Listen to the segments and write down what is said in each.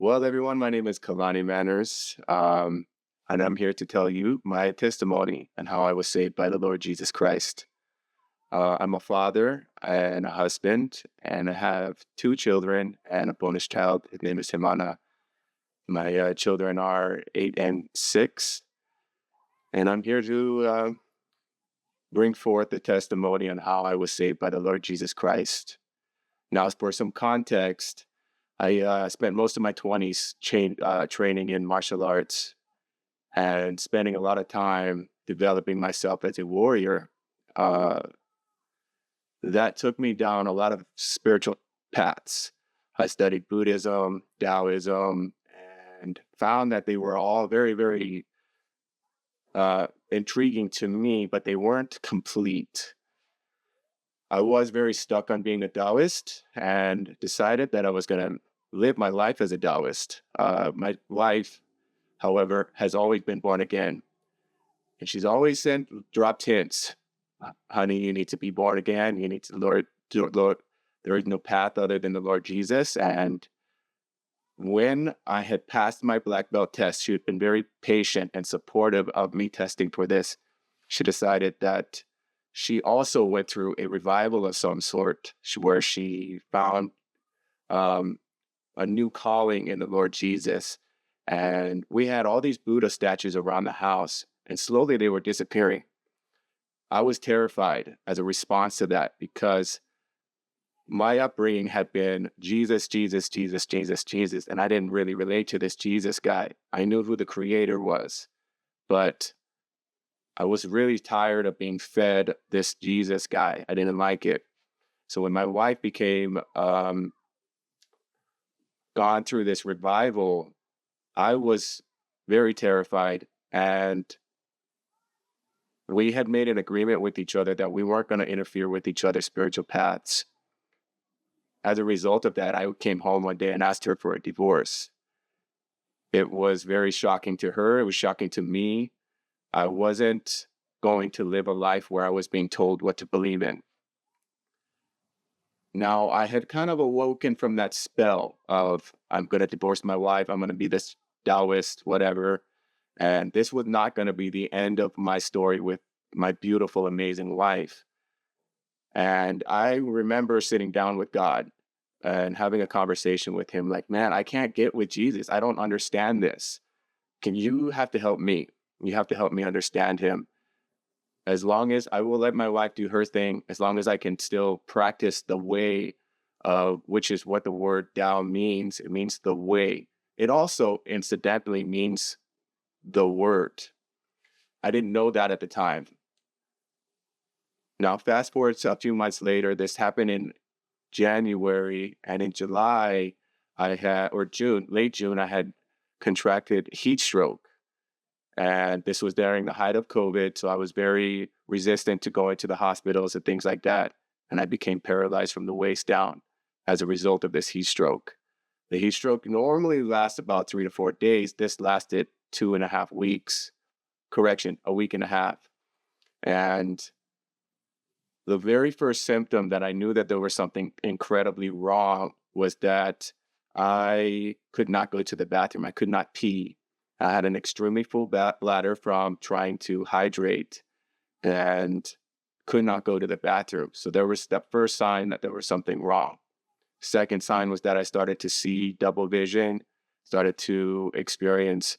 Well, everyone, my name is Kalani Manners, and I'm here to tell you my testimony and how I was saved by the Lord Jesus Christ. I'm a father and a husband, and I have two children and a bonus child. His name is Himana. My children are 8 and 6, and I'm here to bring forth the testimony on how I was saved by the Lord Jesus Christ. Now, for some context, I spent most of my 20s training in martial arts and spending a lot of time developing myself as a warrior. Uh, that took me down a lot of spiritual paths. I studied Buddhism, Taoism, and found that they were all very, very intriguing to me, but they weren't complete. I was very stuck on being a Taoist and decided that I was going to live my life as a Taoist. My wife, however, has always been born again. And she's always dropped hints. Honey, you need to be born again. You need to, Lord, there is no path other than the Lord Jesus. And when I had passed my black belt test, she had been very patient and supportive of me testing for this. She decided that she also went through a revival of some sort where she found um, a new calling in the Lord Jesus. And we had all these Buddha statues around the house, and slowly they were disappearing. I was terrified as a response to that because my upbringing had been Jesus, Jesus, Jesus, Jesus, Jesus, and I didn't really relate to this Jesus guy. I knew who the creator was, but I was really tired of being fed this Jesus guy. I didn't like it. So when my wife became gone through this revival, I was very terrified, and we had made an agreement with each other that we weren't going to interfere with each other's spiritual paths. As a result of that, I came home one day and asked her for a divorce. It was very shocking to her. It was shocking to me. I wasn't going to live a life where I was being told what to believe in. Now, I had kind of awoken from that spell of, I'm going to divorce my wife. I'm going to be this Taoist, whatever. And this was not going to be the end of my story with my beautiful, amazing wife. And I remember sitting down with God and having a conversation with him like, man, I can't get with Jesus. I don't understand this. You have to help me. You have to help me understand him. As long as I will let my wife do her thing, as long as I can still practice the way, which is what the word Tao means. It means the way. It also incidentally means the word. I didn't know that at the time. Now, fast forward to a few months later, this happened in January, and in July, or June, late June, I had contracted heat stroke. And this was during the height of COVID. So I was very resistant to going to the hospitals and things like that. And I became paralyzed from the waist down as a result of this heat stroke. The heat stroke normally lasts about 3 to 4 days. This lasted 2.5 weeks. Correction, a week and a half. And the very first symptom that I knew that there was something incredibly wrong was that I could not go to the bathroom. I could not pee. I had an extremely full bladder from trying to hydrate and could not go to the bathroom. So there was that first sign that there was something wrong. Second sign was that I started to see double vision, started to experience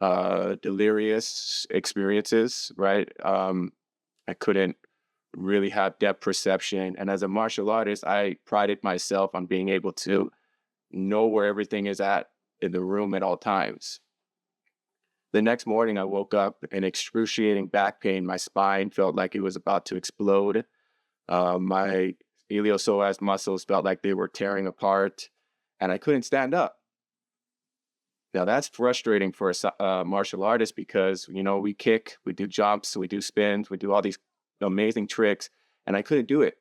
delirious experiences, right? I couldn't really have depth perception. And as a martial artist, I prided myself on being able to know where everything is at in the room at all times. The next morning, I woke up in excruciating back pain. My spine felt like it was about to explode. My iliopsoas muscles felt like they were tearing apart, and I couldn't stand up. Now, that's frustrating for a martial artist because, we kick, we do jumps, we do spins, we do all these amazing tricks, and I couldn't do it.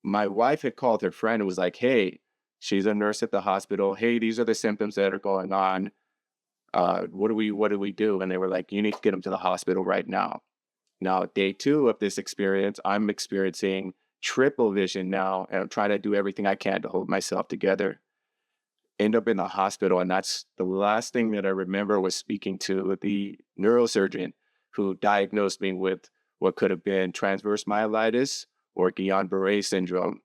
My wife had called her friend and was like, hey, she's a nurse at the hospital. Hey, these are the symptoms that are going on. What do we do? And they were like, you need to get him to the hospital right now. Now, day 2 of this experience, I'm experiencing triple vision now, and I'm trying to do everything I can to hold myself together. end up in the hospital. And that's the last thing that I remember was speaking to the neurosurgeon who diagnosed me with what could have been transverse myelitis or Guillain-Barré syndrome.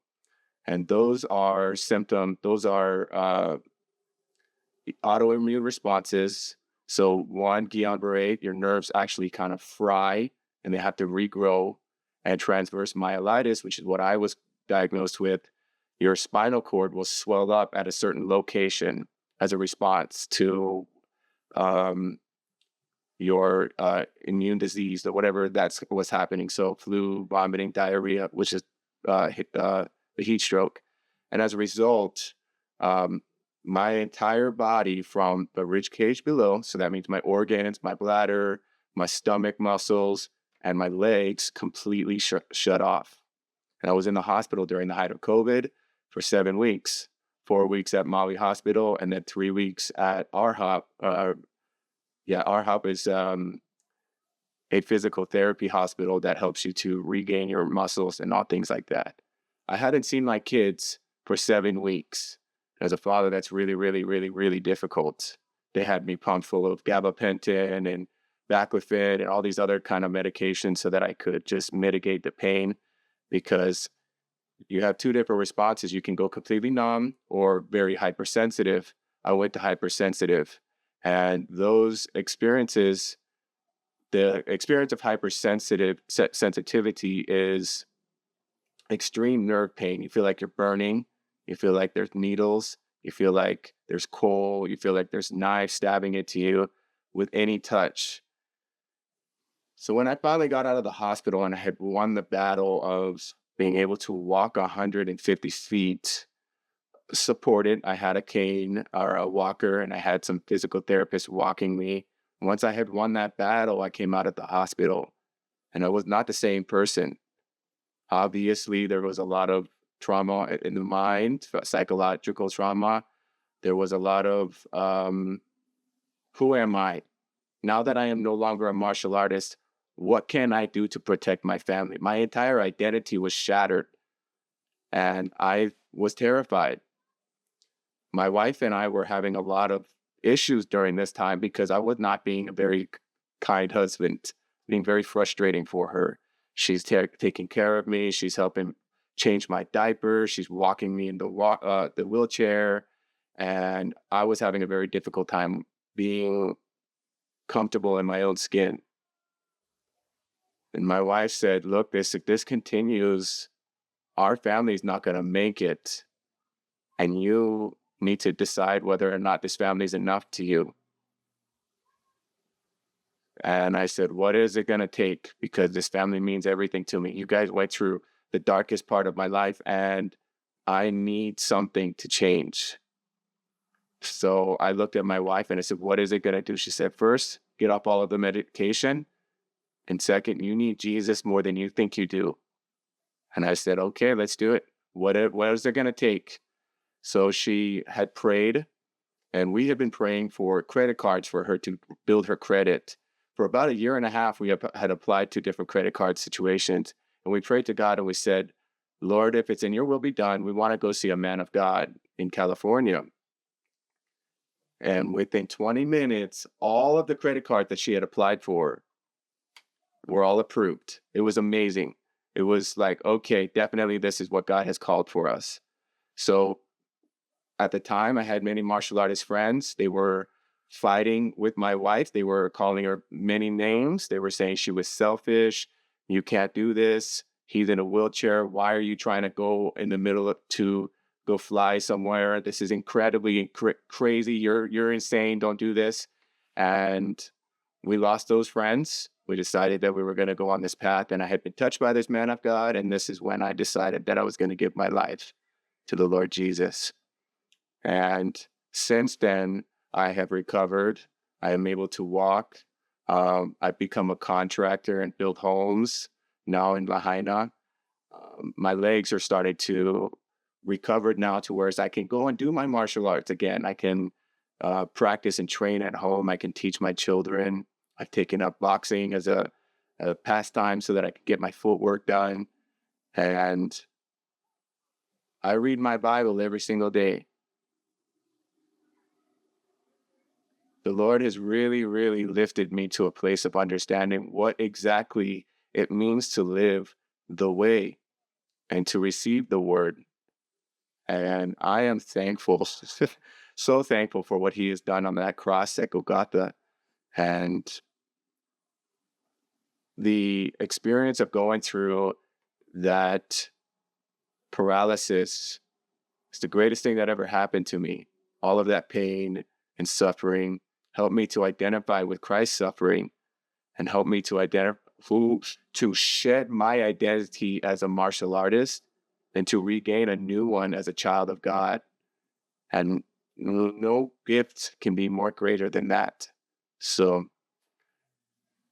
And those are symptoms, those are autoimmune responses. So one, Guillain-Barré, your nerves actually kind of fry and they have to regrow. And transverse myelitis, which is what I was diagnosed with, your spinal cord will swell up at a certain location as a response to um, your immune disease or whatever that's what's happening. So flu, vomiting, diarrhea, which is the heat stroke. And as a result, um, my entire body from the rib cage below, so that means my organs, my bladder, my stomach muscles, and my legs completely shut off. And I was in the hospital during the height of COVID for 7 weeks, 4 weeks at Maui Hospital, and then 3 weeks at RHOP. RHOP is a physical therapy hospital that helps you to regain your muscles and all things like that. I hadn't seen my kids for 7 weeks. As a father, that's really, really, really, really difficult. They had me pumped full of gabapentin and baclofen and all these other kind of medications so that I could just mitigate the pain, because you have two different responses. You can go completely numb or very hypersensitive. I went to hypersensitive, and those experiences, the experience of sensitivity is extreme nerve pain. You feel like you're burning. You feel like there's needles. You feel like there's coal. You feel like there's knives stabbing into you with any touch. So when I finally got out of the hospital and I had won the battle of being able to walk 150 feet supported, I had a cane or a walker, and I had some physical therapists walking me. Once I had won that battle, I came out of the hospital and I was not the same person. Obviously, there was a lot of trauma in the mind, psychological trauma. There was a lot of, who am I? Now that I am no longer a martial artist, what can I do to protect my family? My entire identity was shattered and I was terrified. My wife and I were having a lot of issues during this time because I was not being a very kind husband, being very frustrating for her. She's taking care of me. She's helping change my diaper. She's walking me in the wheelchair. And I was having a very difficult time being comfortable in my own skin. And my wife said, look, if this continues, our family's not going to make it. And you need to decide whether or not this family is enough to you. And I said, what is it going to take? Because this family means everything to me. You guys went through the darkest part of my life and I need something to change. So I looked at my wife and I said, what is it going to do? She said, first, get off all of the medication. And second, you need Jesus more than you think you do. And I said, okay, let's do it. What is it going to take? So she had prayed, and we had been praying for credit cards for her to build her credit. For about a year and a half, we had applied to different credit card situations. And we prayed to God and we said, Lord, if it's in your will be done, we want to go see a man of God in California. And within 20 minutes, all of the credit cards that she had applied for were all approved. It was amazing. It was like, okay, definitely this is what God has called for us. So at the time, I had many martial artist friends. They were fighting with my wife. They were calling her many names. They were saying she was selfish. You can't do this. He's in a wheelchair. Why are you trying to go in the middle to go fly somewhere? This is incredibly crazy. You're insane. Don't do this. And we lost those friends. We decided that we were going to go on this path, and I had been touched by this man of God. And this is when I decided that I was going to give my life to the Lord Jesus. And since then, I have recovered. I am able to walk. I've become a contractor and build homes now in Lahaina. My legs are starting to recover now to where I can go and do my martial arts again. I can practice and train at home. I can teach my children. I've taken up boxing as a pastime so that I can get my footwork done. And I read my Bible every single day. the Lord has really, really lifted me to a place of understanding what exactly it means to live the way and to receive the word. And I am thankful, so thankful for what he has done on that cross at Golgotha. And the experience of going through that paralysis is the greatest thing that ever happened to me. All of that pain and suffering helped me to identify with Christ's suffering and helped me to identify to shed my identity as a martial artist and to regain a new one as a child of God. And no gift can be more greater than that. So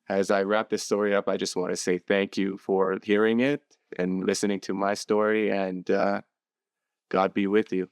as I wrap this story up, I just want to say thank you for hearing it and listening to my story, and God be with you.